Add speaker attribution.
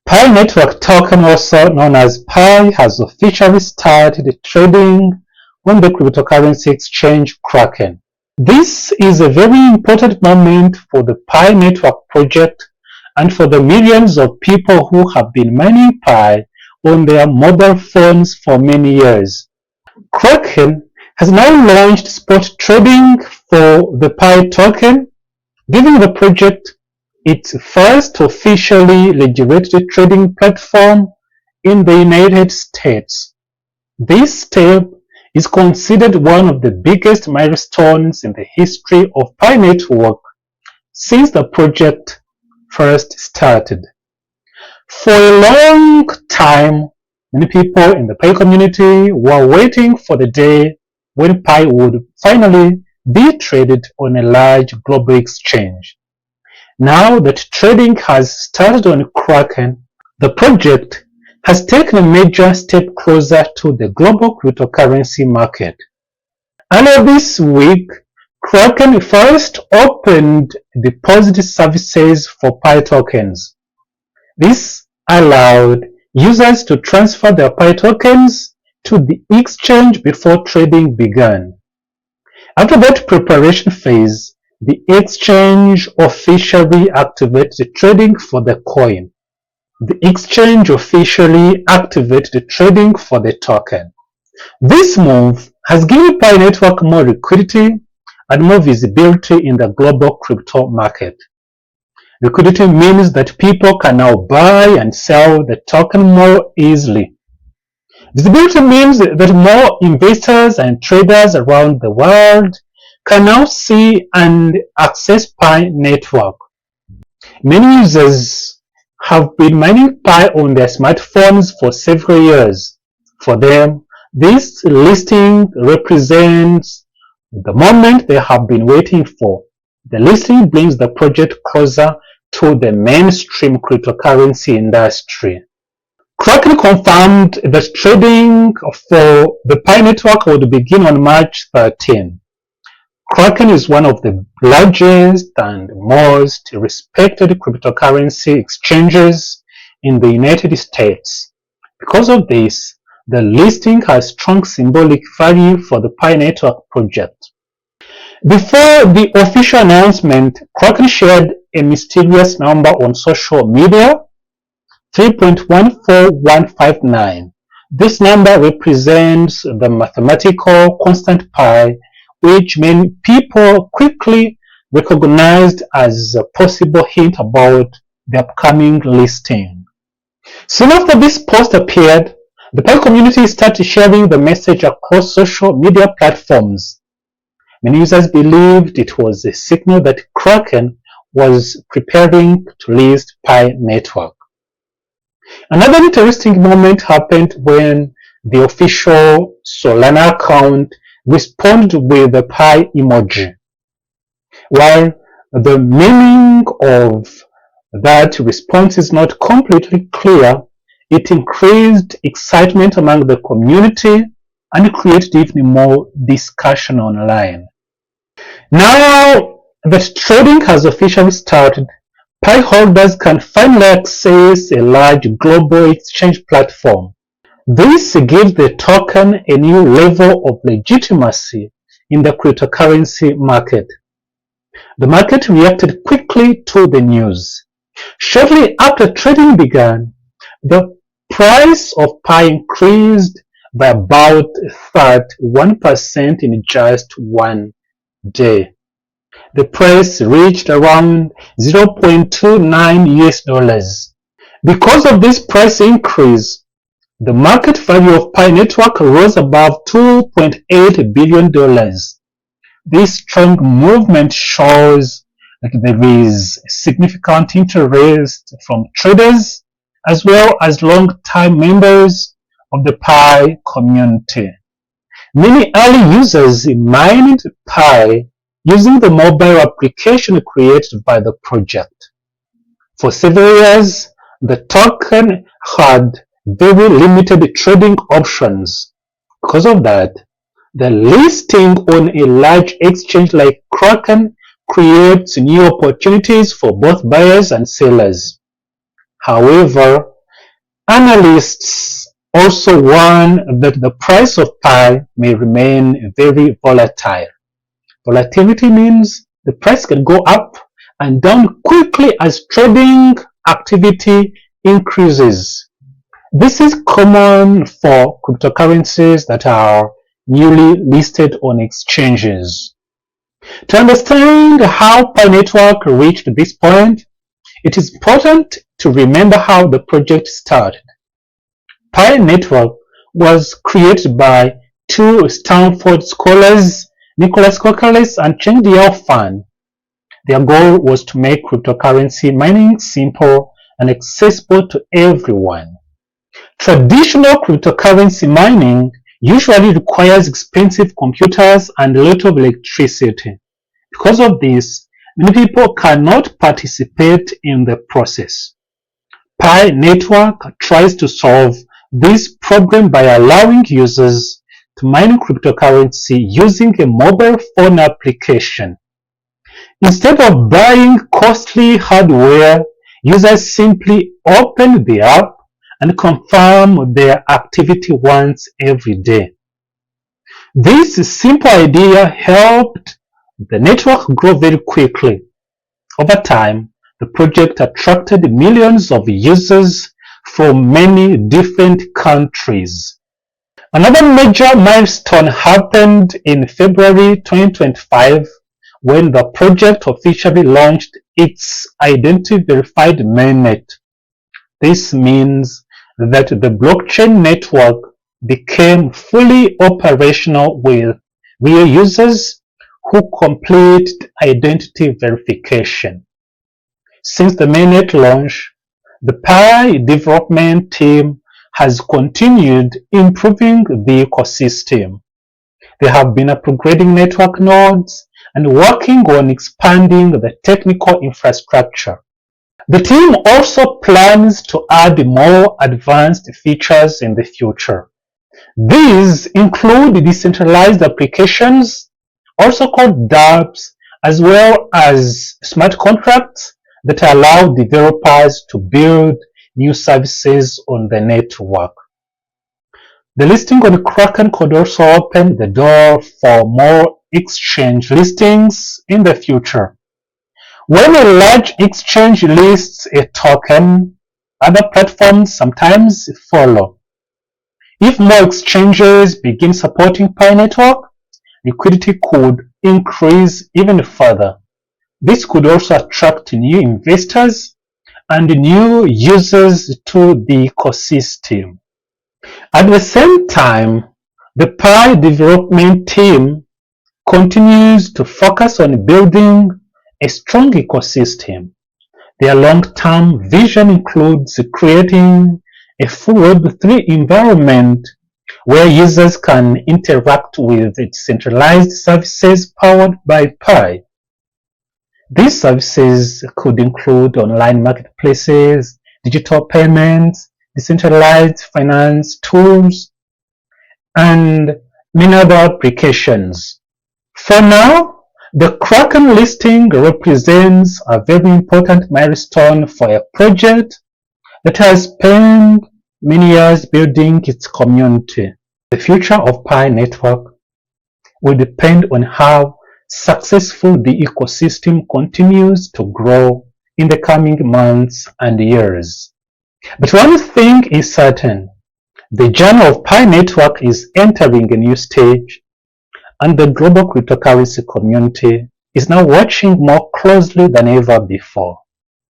Speaker 1: Pi Network token, also known as Pi, has officially started trading on the cryptocurrency exchange Kraken. This is a very important moment for the Pi Network project and for the millions of people who have been mining Pi on their mobile phones for many years. Kraken has now launched spot trading for the Pi token, giving the project its first officially regulated trading platform in the United States. This step is considered one of the biggest milestones in the history of Pi Network since the project first started. For a long time, many people in the Pi community were waiting for the day when Pi would finally be traded on a large global exchange. Now that trading has started on Kraken, the project has taken a major step closer to the global cryptocurrency market. Earlier this week, Kraken first opened deposit services for Pi tokens. This allowed users to transfer their Pi tokens to the exchange before trading began. After that preparation phase, the exchange officially activated trading for the coin. The exchange officially activated trading for the token. This move has given Pi Network more liquidity and more visibility in the global crypto market. Liquidity means that people can now buy and sell the token more easily. Visibility means that more investors and traders around the world can now see and access Pi Network. Many users have been mining Pi on their smartphones for several years. For them, this listing represents the moment they have been waiting for. The listing brings the project closer to the mainstream cryptocurrency industry. Kraken confirmed that trading for the Pi Network would begin on March 13. Kraken is one of the largest and most respected cryptocurrency exchanges in the United States. Because of this, the listing has strong symbolic value for the Pi Network project. Before the official announcement, Kraken shared a mysterious number on social media, 3.14159. This number represents the mathematical constant pi, which many people quickly recognized as a possible hint about the upcoming listing. Soon after this post appeared, the Pi community started sharing the message across social media platforms. Many users believed it was a signal that Kraken was preparing to list Pi Network. Another interesting moment happened when the official Solana account responded with the Pi emoji. While the meaning of that response is not completely clear, it increased excitement among the community and created even more discussion online. Now that trading has officially started, Pi holders can finally access a large global exchange platform. This gives the token a new level of legitimacy in the cryptocurrency market. The market reacted quickly to the news. Shortly after trading began, the price of Pi increased by about 31% in just one day. The price reached around $0.29. Because of this price increase, the market value of Pi Network rose above $2.8 billion. This strong movement shows that there is significant interest from traders as well as long-time members of the Pi community. Many early users mined Pi using the mobile application created by the project. For several years, the token had very limited trading options. Because of that, the listing on a large exchange like Kraken creates new opportunities for both buyers and sellers. However, Analysts also warn that the price of Pi may remain very volatile. Volatility means the price can go up and down quickly as trading activity increases. This is common for cryptocurrencies that are newly listed on exchanges. To understand how Pi Network reached this point, it is important to remember how the project started. Pi Network was created by two Stanford scholars, Nicholas Kokalis and Cheng Diao Fan. Their goal was to make cryptocurrency mining simple and accessible to everyone. Traditional cryptocurrency mining usually requires expensive computers and a lot of electricity. Because of this, many people cannot participate in the process. Pi Network tries to solve this problem by allowing users to mine cryptocurrency using a mobile phone application. Instead of buying costly hardware, users simply open the app and confirm their activity once every day. This simple idea helped the network grow very quickly. Over time, the project attracted millions of users from many different countries. Another major milestone happened in February 2025 when the project officially launched its identity verified mainnet. This means that the blockchain network became fully operational with real users who completed identity verification. Since the mainnet launch, the Pi development team has continued improving the ecosystem. They have been upgrading network nodes and working on expanding the technical infrastructure. The team also plans to add more advanced features in the future. These include decentralized applications, also called dApps, as well as smart contracts that allow developers to build new services on the network. The listing on Kraken could also open the door for more exchange listings in the future. When a large exchange lists a token, other platforms sometimes follow. If more exchanges begin supporting Pi Network, liquidity could increase even further. This could also attract new investors and new users to the ecosystem. At the same time, the Pi development team continues to focus on building a strong ecosystem. Their long-term vision includes creating a full Web3 environment where users can interact with decentralized services powered by Pi. These services could include online marketplaces, digital payments, decentralized finance tools, and many other applications. For now, the Kraken listing represents a very important milestone for a project that has spent many years building its community. The future of Pi Network will depend on how successful the ecosystem continues to grow in the coming months and years. But one thing is certain, the journey of Pi Network is entering a new stage, and the global cryptocurrency community is now watching more closely than ever before.